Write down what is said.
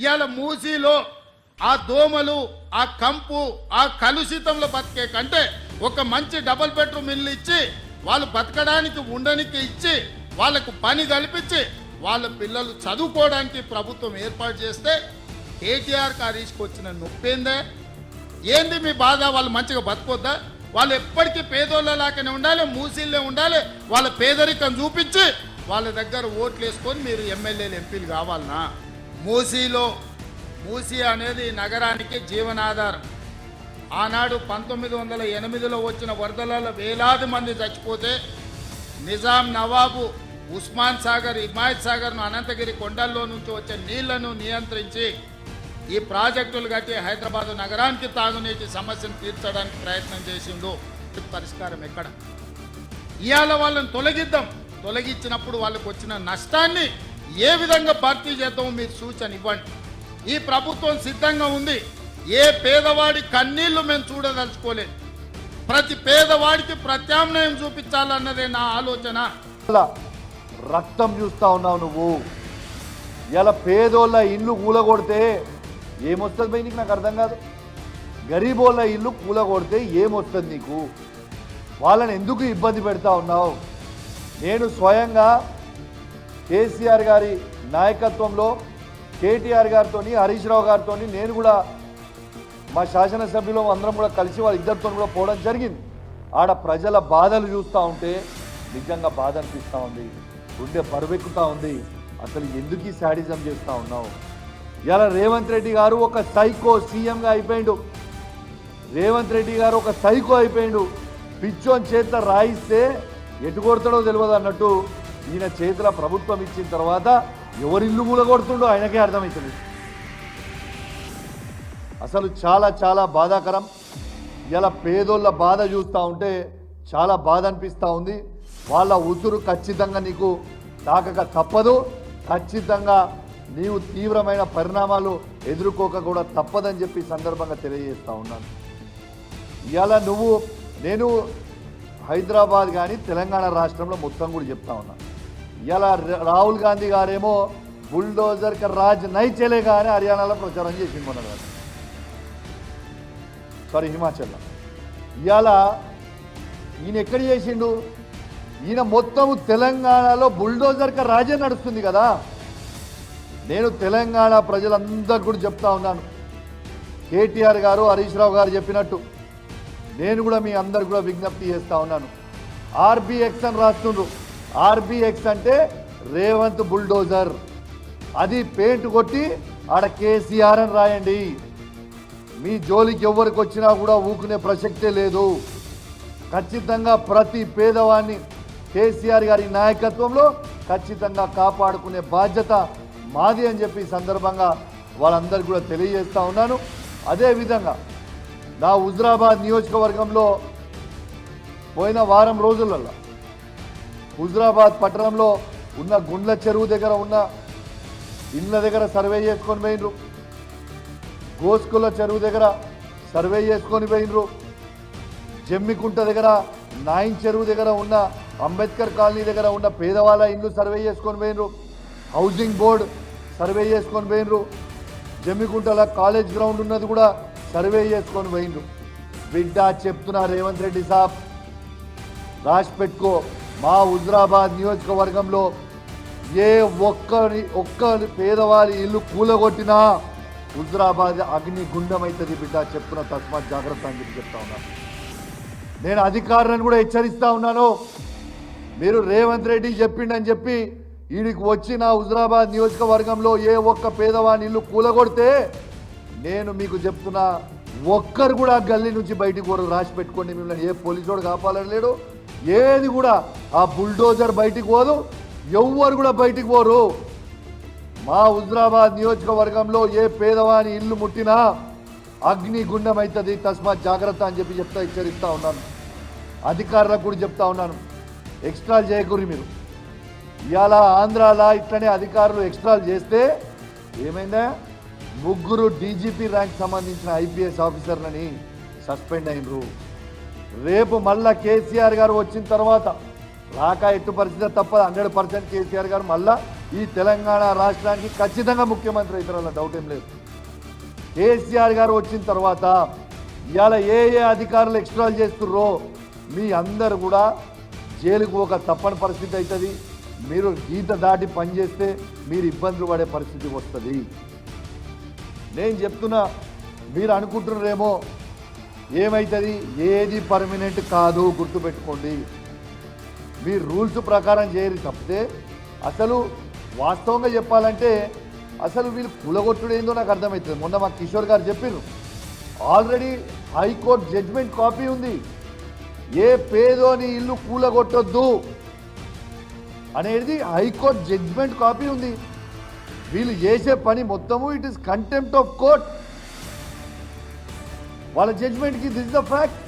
ఇవాళ మూసీలో ఆ దోమలు ఆ కంపు ఆ కలుషితంలో బతికే కంటే ఒక మంచి డబుల్ బెడ్రూమ్ ఇల్లు ఇచ్చి వాళ్ళు బతకడానికి ఉండడానికి ఇచ్చి వాళ్ళకు పని కల్పించి వాళ్ళ పిల్లలు చదువుకోవడానికి ప్రభుత్వం ఏర్పాటు చేస్తే కేటీఆర్ హరీష్కి వచ్చిన నొప్పేందే? ఏంది మీ బాధ? వాళ్ళు మంచిగా బతుకొద్దా? వాళ్ళు ఎప్పటికీ పేదోళ్ళలాగానే ఉండాలి, మూసీళ్ళే ఉండాలి. వాళ్ళ పేదరికం చూపించి వాళ్ళ దగ్గర ఓట్లు వేసుకొని మీరు ఎమ్మెల్యేలు ఎంపీలు కావాలనా? మూసీ అనేది నగరానికి జీవనాధారం. ఆనాడు 1908లో వచ్చిన వరదలలో వేలాది మంది చచ్చిపోతే నిజాం నవాబు ఉస్మాన్ సాగర్, హిమాయత్ సాగర్ను అనంతగిరి కొండల్లో నుంచి వచ్చే నీళ్లను నియంత్రించి ఈ ప్రాజెక్టులు కట్టి హైదరాబాద్ నగరానికి తాగునీటి సమస్యను తీర్చడానికి ప్రయత్నం చేసిండు. పరిష్కారం ఎక్కడ? ఇవాళ వాళ్ళని తొలగించినప్పుడు వాళ్ళకు వచ్చిన నష్టాన్ని ఏ విధంగా భర్తీ చేద్దామో మీరు సూచన ఇవ్వండి. ఈ ప్రభుత్వం సిద్ధంగా ఉంది. ఏ పేదవాడి కన్నీళ్లు మేము చూడదలుచుకోలేదు. ప్రతి పేదవాడికి ప్రత్యామ్నాయం చూపించాలన్నదే నా ఆలోచన. రక్తం చూస్తా ఉన్నావు నువ్వు. ఇలా పేదోళ్ళ ఇల్లు కూలగొడితే ఏమొస్తుంది భయ్? నీకు నాకు అర్థం కాదు. గరీబోళ్ళ ఇల్లు కూలగొడితే ఏమొస్తుంది నీకు? వాళ్ళని ఎందుకు ఇబ్బంది పెడతా ఉన్నావు? నేను స్వయంగా కేసీఆర్ గారి నాయకత్వంలో కేటీఆర్ గారితో, హరీష్ రావు గారితో, నేను కూడా మా శాసనసభ్యులు అందరం కూడా కలిసి వాళ్ళ ఇద్దరితో కూడా పోవడం జరిగింది. ఆడ ప్రజల బాధలు చూస్తూ ఉంటే నిజంగా బాధ అనిపిస్తూ ఉంది, గుండె బరువెక్కుతూ ఉంది. అసలు ఎందుకు ఈ శాడిజం చేస్తూ ఉన్నావు? ఇలా రేవంత్ రెడ్డి గారు ఒక సైకో సీఎంగా అయిపోయిండు. రేవంత్ రెడ్డి గారు ఒక సైకో అయిపోయిండు. పిచ్చోని చేతిలో రాయిస్తే ఎటు కొడతాడో తెలియదు అన్నట్టు ఈయన చేతిలో ప్రభుత్వం ఇచ్చిన తర్వాత ఎవరిల్లు కూలగొడుతుండో ఆయనకే అర్థమవుతుంది. అసలు చాలా చాలా బాధాకరం. ఇలా పేదోళ్ళ బాధ చూస్తూ ఉంటే చాలా బాధ అనిపిస్తూ ఉంది. వాళ్ళ ఉసురు ఖచ్చితంగా నీకు తాకక తప్పదు. ఖచ్చితంగా నీవు తీవ్రమైన పరిణామాలు ఎదుర్కోక కూడా తప్పదని చెప్పి సందర్భంగా తెలియజేస్తూ ఉన్నాను. ఇవాళ నేను హైదరాబాద్ కానీ తెలంగాణ రాష్ట్రంలో మొత్తం కూడా చెప్తా ఉన్నాను. ఇలా రాహుల్ గాంధీ గారేమో బుల్డోజర్ కా రాజ్ నై చలేగా అని హర్యానాలో ప్రచారం చేసింది మొన్న గారు, హిమాచల్లో. ఇవాళ ఈయన ఎక్కడ చేసిండు? ఈయన మొత్తము తెలంగాణలో బుల్డోజర్ కా రాజే నడుస్తుంది కదా. నేను తెలంగాణ ప్రజలందరూ కూడా చెప్తా ఉన్నాను, కేటీఆర్ గారు, హరీష్ రావు గారు చెప్పినట్టు నేను కూడా మీ అందరు కూడా విజ్ఞప్తి చేస్తూ ఉన్నాను. ఆర్బీఎక్స్ అని రాస్తుండ్రు. ఆర్బీఎక్స్ అంటే రేవంత్ బుల్డోజర్. అది పెయింట్ కొట్టి ఆడ కేసీఆర్ అని రాయండి. మీ జోలికి ఎవరికి వచ్చినా కూడా ఊకునే ప్రసక్తే లేదు. ఖచ్చితంగా ప్రతి పేదవాడిని కేసీఆర్ గారి నాయకత్వంలో ఖచ్చితంగా కాపాడుకునే బాధ్యత మాది అని చెప్పి సందర్భంగా వాళ్ళందరికీ కూడా తెలియజేస్తూ ఉన్నాను. అదేవిధంగా నా హుజురాబాద్ నియోజకవర్గంలో పోయిన వారం రోజులలో హుజురాబాద్ పట్టణంలో ఉన్న గుండ్ల చెరువు దగ్గర ఉన్న ఇళ్ళ దగ్గర సర్వే చేసుకొని పోయినరు. గోస్కుల చెరువు దగ్గర సర్వే చేసుకొని పోయినరు. జమ్మికుంట దగ్గర, నాయిన్ చెరువు దగ్గర ఉన్న అంబేద్కర్ కాలనీ దగ్గర ఉన్న పేదవాళ్ళ ఇల్లు సర్వే చేసుకొని పోయినరు. హౌసింగ్ బోర్డు సర్వే చేసుకొని పోయినరు. జమ్మికుంటల కాలేజ్ గ్రౌండ్ ఉన్నది కూడా సర్వే చేసుకొని పోయినరు. బిడ్డ చెప్తున్నా రేవంత్ రెడ్డి సాబ్, రాసి పెట్టుకో, మా హుజురాబాద్ నియోజకవర్గంలో ఏ ఒక్క పేదవారి ఇల్లు కూలగొట్టినా హుజురాబాద్ అగ్ని గుండం అవుతుంది బిడ్డ, చెప్తున్నా, తస్మాత్ జాగ్రత్త అని చెప్పి చెప్తా ఉన్నాను. నేను అధికారులను కూడా హెచ్చరిస్తా ఉన్నాను. మీరు రేవంత్ రెడ్డి చెప్పిండని చెప్పి వీడికి వచ్చి నా హుజురాబాద్ నియోజకవర్గంలో ఏ ఒక్క పేదవాని ఇల్లు కూలగొడితే నేను మీకు చెప్తున్నా, ఒక్కరు కూడా గల్లీ నుంచి బయటికి పోరు. రాసి పెట్టుకోండి. మిమ్మల్ని ఏ పోలీసుడు కాపాలని లేడు, ఏది కూడా ఆ బుల్డోజర్ బయటికి పోదు, ఎవ్వరు కూడా బయటికి పోరు. మా హుజురాబాద్ నియోజకవర్గంలో ఏ పేదవాని ఇల్లు ముట్టినా అగ్ని గుండం అవుతుంది, తస్మాత్ జాగ్రత్త అని చెప్పి హెచ్చరిస్తూ ఉన్నాను. అధికారులకు కూడా చెప్తా ఉన్నాను, ఎక్స్ట్రాలు చేయకూరి మీరు. ఇవాళ ఆంధ్రాలో ఇట్లనే అధికారులు ఎక్స్ట్రాలు చేస్తే ఏమైందా? 3 డీజీపీ ర్యాంక్ సంబంధించిన ఐపీఎస్ ఆఫీసర్లని సస్పెండ్ అయినరు. రేపు మళ్ళా కేసీఆర్ గారు వచ్చిన తర్వాత రాక ఎట్టు పరిస్థితి తప్ప 100% కేసీఆర్ గారు మళ్ళా ఈ తెలంగాణ రాష్ట్రానికి ఖచ్చితంగా ముఖ్యమంత్రి అవుతారన్న డౌట్ ఏం లేదు. కేసీఆర్ గారు వచ్చిన తర్వాత ఇవాళ ఏ అధికారులు ఎక్స్ట్రాల్ చేస్తుర్రో మీ అందరు కూడా జైలుకు ఒక తప్పని పరిస్థితి అవుతుంది. మీరు గీత దాటి పనిచేస్తే మీరు ఇబ్బందులు పడే పరిస్థితి వస్తుంది. నేను చెప్తున్నా, మీరు అనుకుంటున్నారేమో ఏమవుతుంది, ఏది పర్మనెంట్ కాదు, గుర్తుపెట్టుకోండి. మీరు రూల్స్ ప్రకారం చేయరు తప్పితే అసలు వాస్తవంగా చెప్పాలంటే అసలు వీళ్ళు కూలగొట్టుడు ఏందో నాకు అర్థమవుతుంది. మొన్న మా కిషోర్ గారు చెప్పారు, ఆల్రెడీ హైకోర్టు జడ్జిమెంట్ కాపీ ఉంది. ఏ పేదోని ఇల్లు కూలగొట్టొద్దు అనేది హైకోర్టు జడ్జిమెంట్ కాపీ ఉంది. వీళ్ళు చేసే పని మొత్తము it is contempt of court. వాళ్ళ జడ్జిమెంట్కి దిస్ ఇస్ ద ఫ్యాక్ట్.